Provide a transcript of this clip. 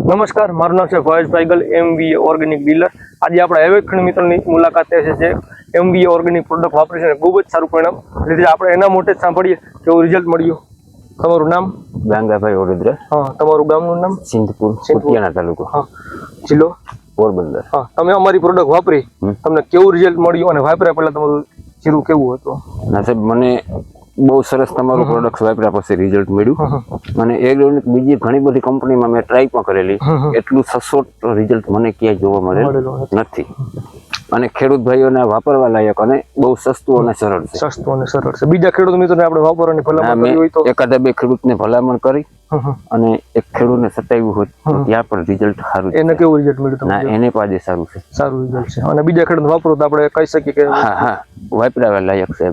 નમસ્કાર, મારું નામ છે ફોયઝ પાઇગલ, MVA ઓર્ગેનિક ડીલર. આજે આપણા એવા ખેડૂત મિત્રોની મુલાકાત છે જે MVA ઓર્ગેનિક પ્રોડક્ટ વાપરે છે, ખૂબ જ સારું પરિણામ લીધે આપણે એના મોટે જ સાંભળીએ કેવું રિઝલ્ટ મળ્યું. તમારું નામ? ગાંગાભાઈ ઓડેદ્રા. હા. તમારું ગામનું નામ? સિંધપુર, કુતિયાણા તાલુકો. હા. જિલ્લો? પોરબંદર. હા. તમે અમારી પ્રોડક્ટ વાપરી, તમને કેવું રિઝલ્ટ મળ્યું અને વાપર્યા પહેલા તમારું જીરું કેવું હતું? ના સાહેબ, મને બહુ સરસ તમારું પ્રોડક્ટ વાપર્યા પછી રિઝલ્ટ મળ્યું. મને બીજી ઘણી બધી કંપનીમાં મેં ટ્રાય પણ કરેલી, એટલું સચોટ રિઝલ્ટ મને ક્યાંય જોવા મળેલું નથી. અને ખેડૂત ભાઈઓને વાપરવા લાયક અને બહુ સસ્તું અને સરળ છે. સસ્તું અને સરળ છે. બીજા ખેડૂત મિત્રોને આપણે વાપરવાની ભલામણ કરી હોય તો? એકાદા બે ખેડૂતને ભલામણ કરી અને એક ખેડૂતને સતાવ્યું હોય તો ત્યાં પણ રિઝલ્ટ સારું છે. એને કેવું રિઝલ્ટ મળ્યું? ના, એને પાજે સારું છે. સારું રિઝલ્ટ છે. અને બીજા ખેડૂત વાપરો તો આપણે કહી શકીએ કે હા, વાપરવા લાયક છે.